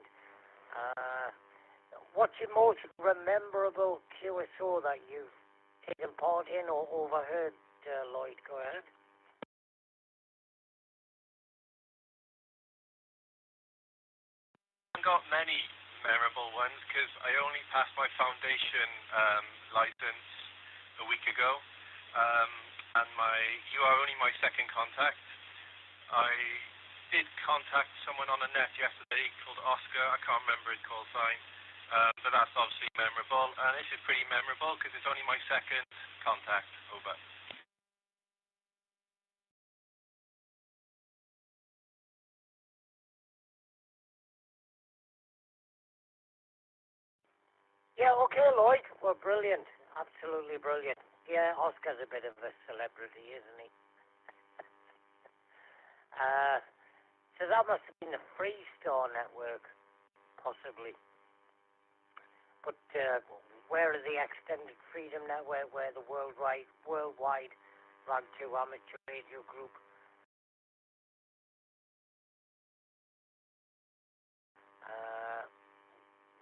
What's your most memorable QSO that you've taken part in or overheard, Lloyd? Go ahead. I haven't got many memorable ones because I only passed my foundation license a week ago, and you are only my second contact. I did contact someone on the net yesterday called Oscar. I can't remember his call sign, but that's obviously memorable, and this is pretty memorable because it's only my second contact. Over. Yeah, okay, Lloyd. Well, brilliant. Absolutely brilliant. Yeah, Oscar's a bit of a celebrity, isn't he? So that must have been the Freestar network, possibly. But where is the Extended Freedom Network, where the worldwide Rag 2 amateur radio group?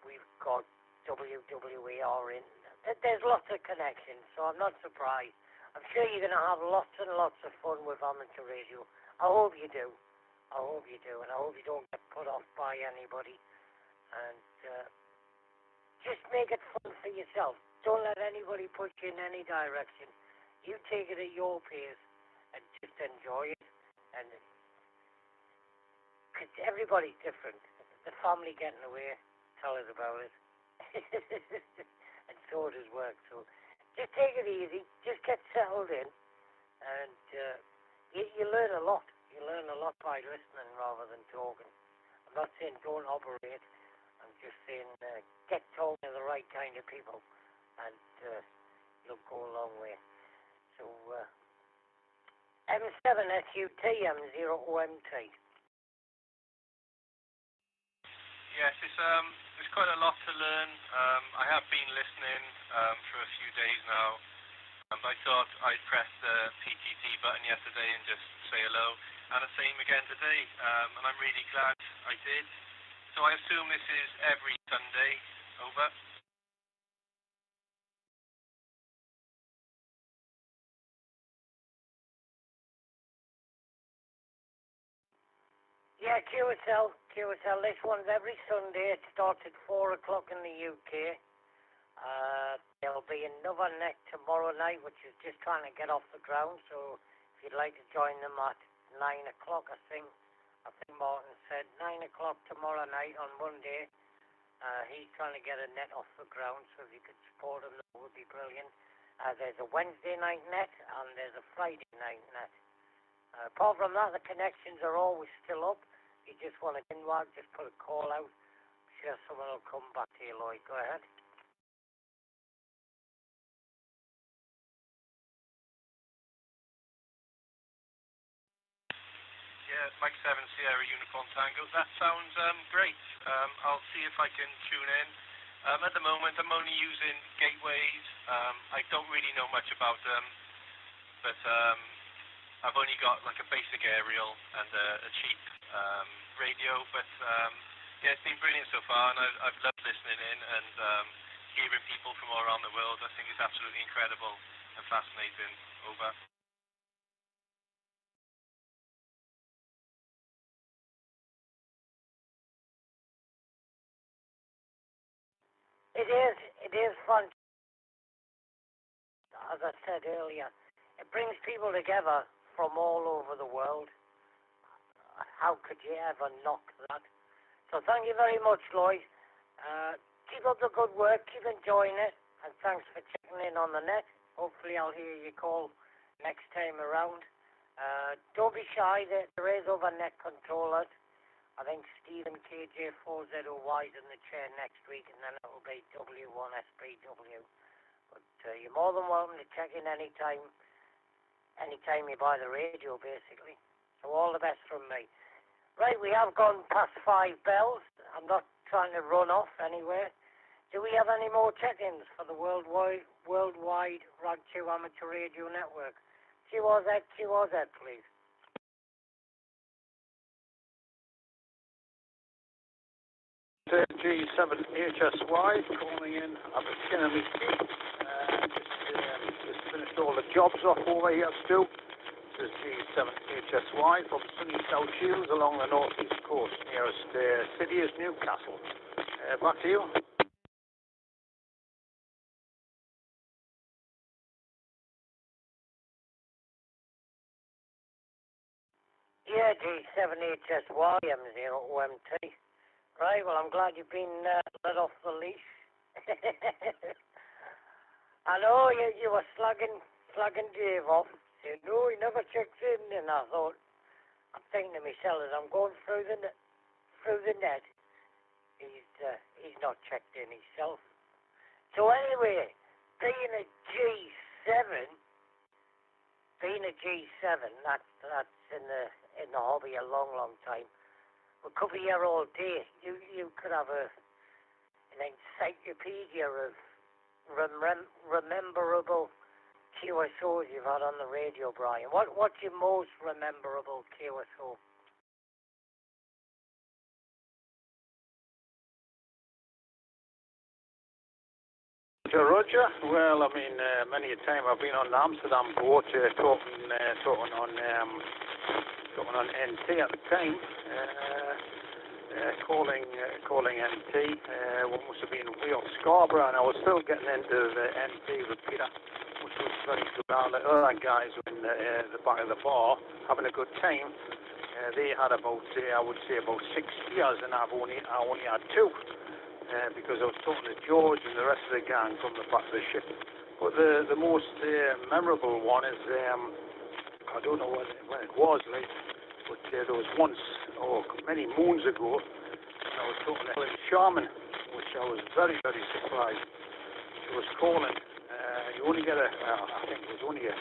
We've got WWER in. There's lots of connections, so I'm not surprised. I'm sure you're going to have lots and lots of fun with amateur radio. I hope you do. I hope you do, and I hope you don't get put off by anybody. And just make it fun for yourself. Don't let anybody push you in any direction. You take it at your pace and just enjoy it. And cause everybody's different. The family getting away, tell us about it. And so does work. So just take it easy. Just get settled in, and you learn a lot. You learn a lot by listening rather than talking. I'm not saying don't operate. I'm just saying get talking to the right kind of people, and you'll go a long way. So M7SUT, M0OMT. Yes, it's quite a lot to learn. I have been listening for a few days now. I thought I'd press the PTT button yesterday and just say hello, and the same again today. And I'm really glad I did. So I assume this is every Sunday. Over. Yeah, QSL. This one's every Sunday. It starts at 4 o'clock in the UK. There'll be another net tomorrow night, which is just trying to get off the ground. So if you'd like to join them at 9 o'clock, I think Martin said 9 o'clock tomorrow night on Monday. He's trying to get a net off the ground, so if you could support him, that would be brilliant. There's a Wednesday night net and there's a Friday night net. Apart from that, the connections are always still up. You just want to invite, just put a call out. I'm sure someone will come back to you, Lloyd. Go ahead. Yeah, Mike 7 Sierra Uniform Tango. That sounds great. I'll see if I can tune in. At the moment, I'm only using gateways. I don't really know much about them, but I've only got like a basic aerial and a cheap radio. But yeah, it's been brilliant so far, and I've loved listening in and hearing people from all around the world. I think it's absolutely incredible and fascinating. Over. It is fun. As I said earlier, it brings people together from all over the world. How could you ever knock that? So thank you very much, Lloyd. Keep up the good work, keep enjoying it, and thanks for checking in on the net. Hopefully I'll hear you call next time around. Don't be shy, there is other net controllers. I think Stephen KJ4ZOY's in the chair next week, and then it'll be W1SPW. But you're more than welcome to check in anytime you buy the radio, basically. So all the best from me. Right, we have gone past 5 bells. I'm not trying to run off anywhere. Do we have any more check-ins for the worldwide Rag 2 Amateur Radio Network? QRZ, please. G7HSY calling in up at Kennedy. Just finished all the jobs off over here still. This is G7HSY from sunny South Shields along the northeast coast. Nearest city is Newcastle. Back to you. Yeah, G7HSY M0OMT. Right, well, I'm glad you've been let off the leash. I know you were slagging Dave off, saying, no, he never checks in, and I thought, I'm thinking to myself, as I'm going through the net, he's not checked in himself. So anyway, being a G7, that's in the hobby a long, long time. We could be here all day. You could have an encyclopedia of rememberable QSOs you've had on the radio, Brian. What's your most rememberable QSO? Roger. Well, I mean, many a time I've been on the Amsterdam boat talking on NT at the time. Calling NT. What must have been way off Scarborough, and I was still getting into the NT repeater, which was very good. All the other guys were in the back of the bar having a good time. They had about, I would say, about 6 years, and I only had 2, because I was talking to George and the rest of the gang from the back of the ship. But the most memorable one is, I don't know when it was, like, but there was once, many moons ago, I was talking to Helen Sharman, which I was very, very surprised. She was calling. You only get I think it was only a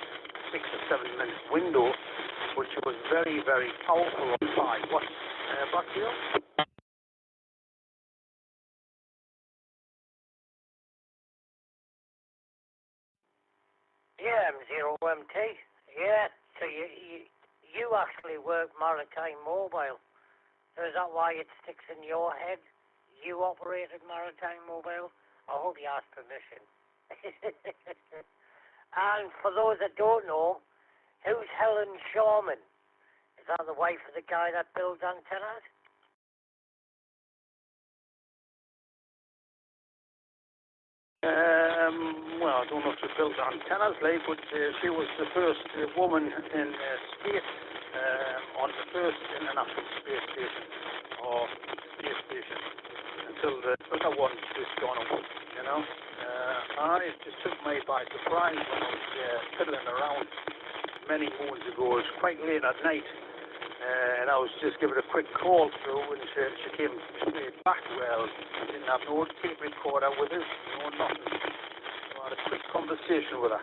6 or 7 minute window, but she was very, very powerful on 5. What? Back to you? Yeah, M0MT. Yeah, so you actually work Maritime Mobile. So is that why it sticks in your head? You operated Maritime Mobile? I hope you asked permission. And for those that don't know, who's Helen Sharman? Is that the wife of the guy that builds antennas? Well, I don't know if she built antennas, like, but she was the first woman in space, on the first international space station, or space station, until the other one's just gone away, you know. It just took me by surprise when I was fiddling around many moons ago. It was quite late at night, and I was just giving a quick call through, and she came straight back. Well, we didn't have no tape recorder with us, no nothing. So I had a quick conversation with her.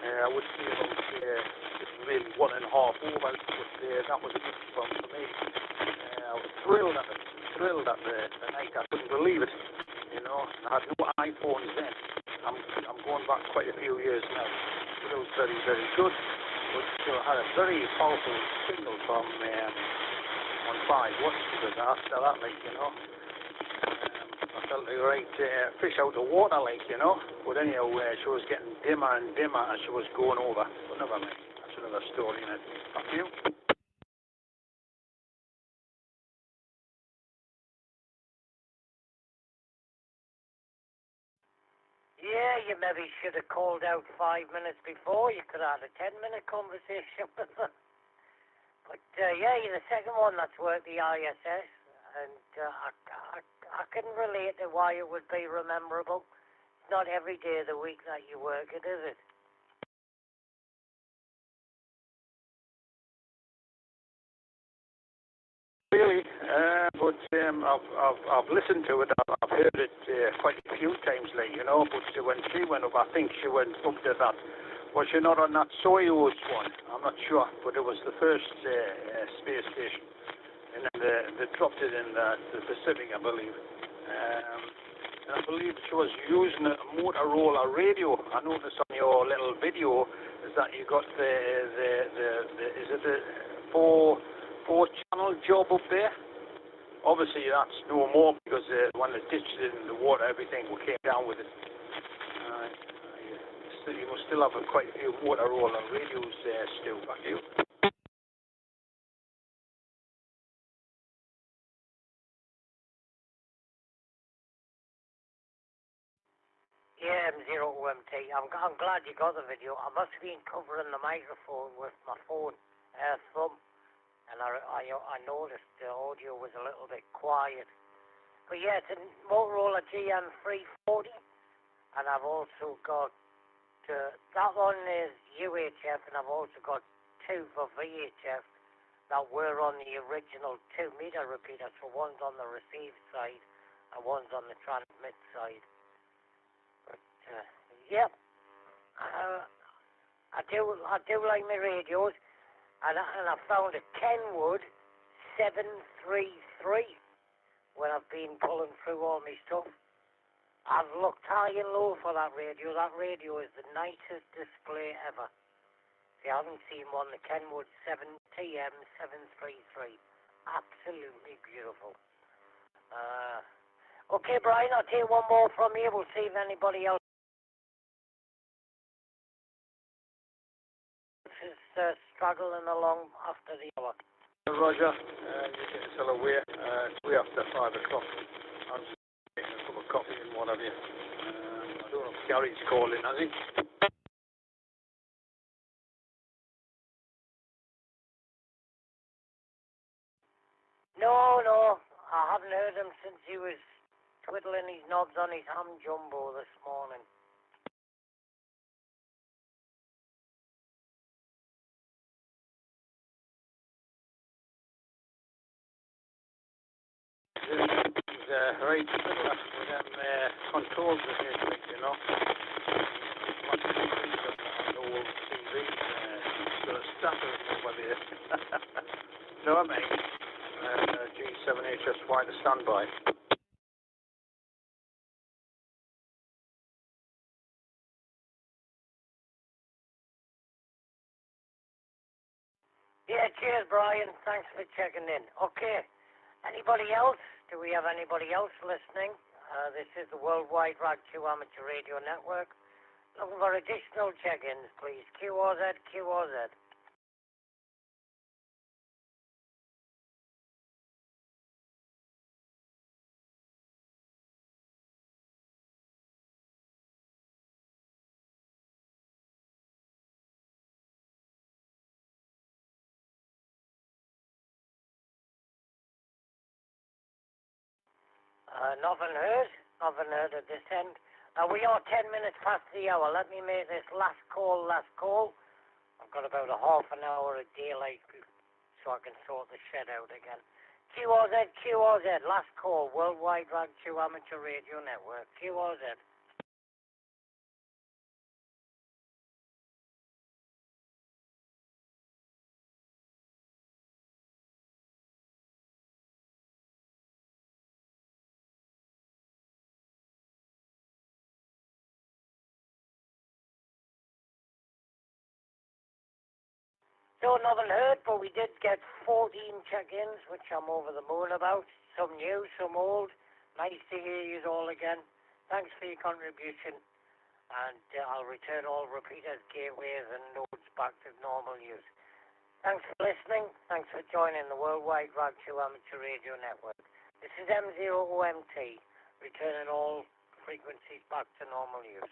I would say about just really 1.5 hours, but that was a good one for me. I was thrilled at it, the night. I couldn't believe it. You know, I had no iPhones then. I'm going back quite a few years now. But it was very, very good. But still had a very powerful signal from 1.5 watts because after that, like, you know, I felt like right fish out of water, like, you know. But anyhow, she was getting dimmer and dimmer as she was going over. But never mind. That's another story in it. Thank you. Yeah, you maybe should have called out 5 minutes before. You could have had a 10-minute conversation with her. But yeah, you're the second one that's worked the ISS, and I can relate to why it would be rememberable. It's not every day of the week that you work it, is it? Really, but I've listened to it. I've heard it quite a few times, like, you know. But when she went up, I think she went up to that. Was she not on that Soyuz one? I'm not sure, but it was the first space station, and then they dropped it in the Pacific, I believe. And I believe she was using a Motorola radio. I noticed on your little video is that you got the is it the four-channel job up there? Obviously, that's no more because when they ditched it in the water, everything came down with it. You must still have quite a few Motorola radios there still, back you. Yeah, M0MT. I'm glad you got the video. I must have been covering the microphone with my phone thumb, and I noticed the audio was a little bit quiet. But yeah, it's a Motorola GM340, and I've also got that one is UHF, and I've also got 2 for VHF that were on the original 2-meter repeater. So one's on the receive side and one's on the transmit side. But yeah, I do like my radios, and I found a Kenwood 733 when I've been pulling through all my stuff. I've looked high and low for that radio. That radio is the nicest display ever. If you haven't seen one, the Kenwood 7TM733. Absolutely beautiful. Okay, Brian, I'll take one more from you. We'll see if anybody else is struggling along after the hour. Roger, you get yourself away. It's way after 5 o'clock. I'm just making a cup of coffee and what have you. I don't know if Gary's calling, has he? No, I haven't heard him since he was twiddling his knobs on his ham jumbo this morning. He's right fiddler with them controls in his thing, you know. Much TVs on the old TVs, sort of stuttering over there. No, I mean, G7HSY to standby. Yeah, cheers, Brian. Thanks for checking in. Okay, anybody else? Do we have anybody else listening? This is the Worldwide RAG2 Amateur Radio Network. Looking for additional check-ins, please. QRZ, QRZ. Nothing heard at this end. We are 10 minutes past the hour. Let me make this last call. I've got about a half an hour of daylight so I can sort the shed out again. QRZ, QRZ, last call, Worldwide Rag 2 Amateur Radio Network, QRZ. So nothing heard, but we did get 14 check-ins, which I'm over the moon about. Some new, some old. Nice to hear you all again. Thanks for your contribution. And I'll return all repeaters, gateways and nodes back to normal use. Thanks for listening. Thanks for joining the Worldwide Rag 2 Amateur Radio Network. This is M0OMT, returning all frequencies back to normal use.